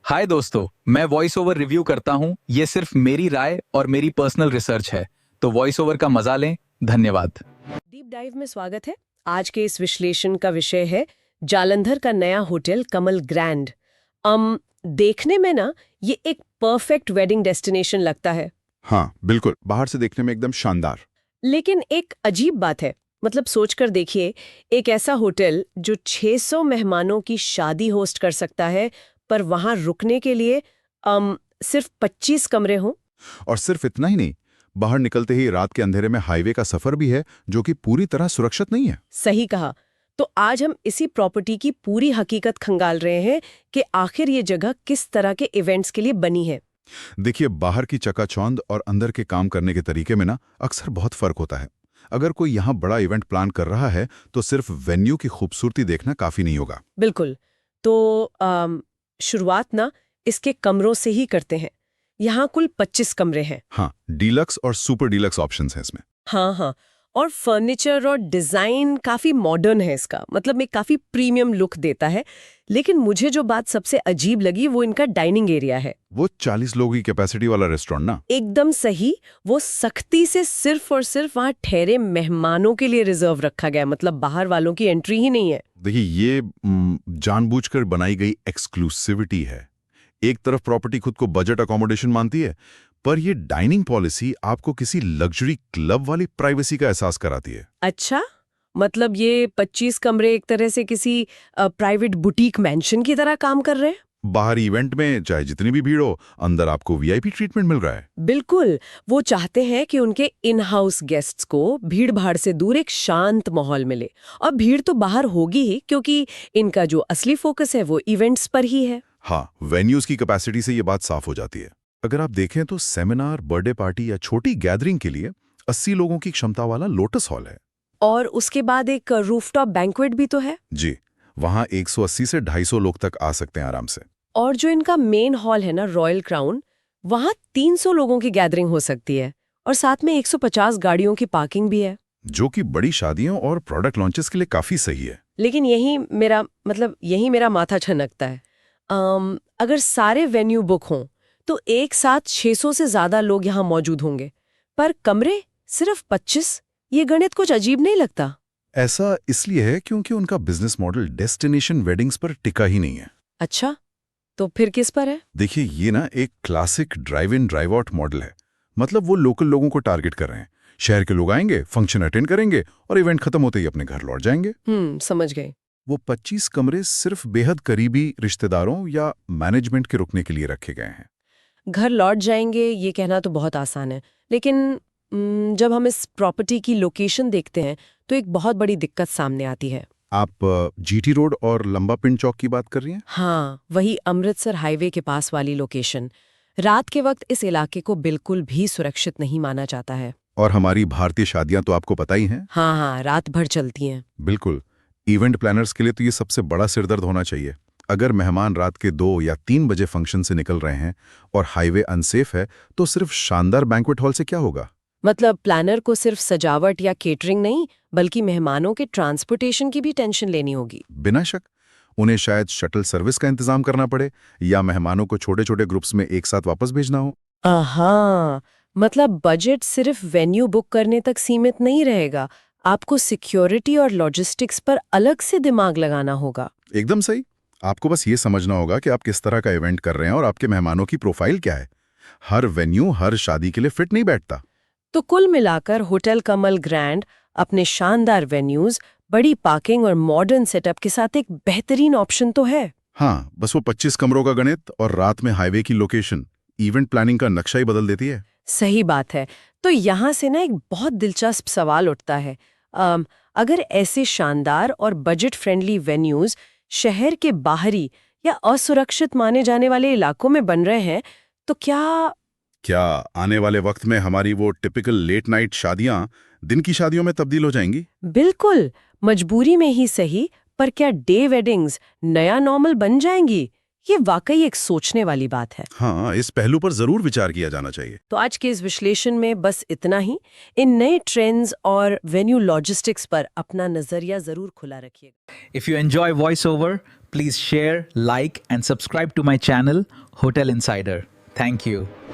हाय दोस्तों, मैं voice over review करता हूँ। ये सिर्फ मेरी राय और मेरी पर्सनल रिसर्च है, तो वॉइस ओवर का मजा लें। धन्यवाद। डीप डाइव में स्वागत है। आज के इस विश्लेषण का विषय है जालंधर का नया होटल कमल ग्रैंड। देखने में ना ये एक परफेक्ट वेडिंग डेस्टिनेशन लगता है। हाँ बिल्कुल, बाहर से देखने में एकदम शानदार। लेकिन एक अजीब बात है, मतलब सोचकर देखिए, एक ऐसा होटल जो 600 मेहमानों की शादी होस्ट कर सकता है, पर वहां रुकने के लिए सिर्फ 25 कमरे हों। और सिर्फ इतना ही नहीं, बाहर निकलते ही रात के अंधेरे में हाईवे का सफर भी है, जो कि पूरी तरह सुरक्षित नहीं है। सही कहा। तो आज हम इसी प्रॉपर्टी की पूरी हकीकत खंगाल रहे हैं कि आखिर ये जगह किस तरह के इवेंट्स के लिए बनी है। देखिए, बाहर की चकाचौंध और अंदर के काम करने के तरीके में ना अक्सर बहुत फर्क होता है। अगर कोई यहाँ बड़ा इवेंट प्लान कर रहा है तो सिर्फ वेन्यू की खूबसूरती देखना काफी नहीं होगा। बिल्कुल। तो शुरुआत ना इसके कमरों से ही करते हैं। यहाँ कुल 25 कमरे हैं। हाँ, डीलक्स और सुपर डीलक्स ऑप्शंस हैं इसमें। हाँ, और फर्नीचर और डिजाइन काफी मॉडर्न है इसका, मतलब एक काफी प्रीमियम लुक देता है। लेकिन मुझे जो बात सबसे अजीब लगी वो इनका डाइनिंग एरिया है। वो 40 लोगों की कैपेसिटी वाला रेस्टोरेंट ना। एकदम सही। वो सख्ती से सिर्फ और सिर्फ वहाँ ठहरे मेहमानों के लिए रिजर्व रखा गया, मतलब बाहर वालों की एंट्री ही नहीं है। देखिए, ये जानबूझकर बनाई गई एक्सक्लूसिविटी है। एक तरफ प्रॉपर्टी खुद को बजट अकोमोडेशन मानती है, पर ये डाइनिंग पॉलिसी आपको किसी लग्जरी क्लब वाली प्राइवेसी का एहसास कराती है। अच्छा, मतलब ये 25 कमरे एक तरह से किसी प्राइवेट बुटीक मैंशन की तरह काम कर रहे हैं। बाहर इवेंट में चाहे जितनी भी भीड़ हो, अंदर आपको वीआईपी ट्रीटमेंट मिल रहा है। बिल्कुल। वो चाहते हैं कि उनके इन हाउस गेस्ट्स को भीड़ भाड़ से दूर एक शांत माहौल मिले। और भीड़ तो बाहर होगी ही, क्योंकि इनका जो असली फोकस है वो इवेंट्स पर ही है। हाँ, वेन्यूज की कैपेसिटी से ये बात साफ हो जाती है। अगर आप देखें तो सेमिनार, बर्थडे पार्टी या छोटी गैदरिंग के लिए 80 लोगों की क्षमता वाला लोटस हॉल है। और उसके बाद एक रूफटॉप बैंक्वेट भी तो है। जी, वहाँ 180 से 250 लोग तक आ सकते हैं आराम से। और जो इनका मेन हॉल है ना, रॉयल क्राउन, वहाँ 300 लोगों की गैदरिंग हो सकती है। और साथ में 150 गाड़ियों की पार्किंग भी है, जो कि बड़ी शादियों और प्रोडक्ट लॉन्चेस के लिए काफी सही है। लेकिन यही मेरा माथा छनकता है। अगर सारे वेन्यू बुक हों तो एक साथ 600 से ज्यादा लोग यहाँ मौजूद होंगे, पर कमरे सिर्फ 25। ये गणित कुछ अजीब नहीं लगता? ऐसा इसलिए है क्योंकि उनका बिजनेस मॉडल डेस्टिनेशन वेडिंग्स पर टिका ही नहीं है। अच्छा, तो फिर किस पर है? देखिए, ये ना एक classic drive in drive out model है। मतलब वो लोकल लोगों को टारगेट कर रहे हैं। शहर के लोग आएंगे, फंक्शन अटेंड करेंगे और इवेंट खत्म होते ही अपने घर लौट जाएंगे। समझ गए। वो 25 कमरे सिर्फ बेहद करीबी रिश्तेदारों या मैनेजमेंट के रुकने के लिए रखे गए हैं। घर लौट जाएंगे ये कहना तो बहुत आसान है, लेकिन जब हम इस प्रॉपर्टी की लोकेशन देखते हैं तो एक बहुत बड़ी दिक्कत सामने आती है। आप जीटी रोड और लंबा पिंड चौक की बात कर रही हैं? हाँ, वही अमृतसर हाईवे के पास वाली लोकेशन। रात के वक्त इस इलाके को बिल्कुल भी सुरक्षित नहीं माना जाता है। और हमारी भारतीय शादियां तो आपको पता ही हैं। हाँ, रात भर चलती हैं। बिल्कुल। इवेंट प्लानर्स के लिए तो ये सबसे बड़ा सिरदर्द होना चाहिए। अगर मेहमान रात के 2 या 3 बजे फंक्शन से निकल रहे हैं और हाईवे अनसेफ है, तो सिर्फ शानदार बैंक्वेट हॉल से क्या होगा? मतलब प्लानर को सिर्फ सजावट या केटरिंग नहीं, बल्कि मेहमानों के ट्रांसपोर्टेशन की भी टेंशन लेनी होगी। बिना शक। उन्हें शायद शटल सर्विस का इंतजाम करना पड़े या मेहमानों को छोटे छोटे ग्रुप्स में एक साथ वापस भेजना हो। हाँ, मतलब बजट सिर्फ वेन्यू बुक करने तक सीमित नहीं रहेगा। आपको सिक्योरिटी और लॉजिस्टिक्स पर अलग से दिमाग लगाना होगा। एकदम सही। आपको बस ये समझना होगा कि आप किस तरह का इवेंट कर रहे हैं और आपके मेहमानों की प्रोफाइल क्या है। हर वेन्यू हर शादी के लिए फिट नहीं बैठता। तो कुल मिलाकर होटल कमल ग्रैंड अपने शानदार वेन्यूज, बड़ी पार्किंग और मॉडर्न सेटअप के साथ एक बेहतरीन ऑप्शन तो है। हाँ, बस वो 25 कमरों का गणित और रात में हाईवे की लोकेशन इवेंट प्लानिंग का नक्शा ही बदल देती है। सही बात है। तो यहाँ से ना एक बहुत दिलचस्प सवाल उठता है। अगर ऐसे शानदार और बजट फ्रेंडली वेन्यूज शहर के बाहरी या असुरक्षित माने जाने वाले इलाकों में बन रहे हैं, तो क्या आने वाले वक्त में हमारी वो टिपिकल लेट नाइट शादियां दिन की शादियों में तब्दील हो जाएंगी? बिल्कुल, मजबूरी में ही सही, पर क्या डे वेडिंग्स नया नॉर्मल बन जाएंगी? ये वाकई एक सोचने वाली बात है। हाँ, इस पहलू पर जरूर विचार किया जाना चाहिए। तो आज के इस विश्लेषण में बस इतना ही। इन नए ट्रेंड्स और वेन्यू लॉजिस्टिक्स पर अपना नजरिया जरूर खुला रखिएगा। If you enjoy voiceover, please share, like, and subscribe to my channel, Hotel Insider. Thank you.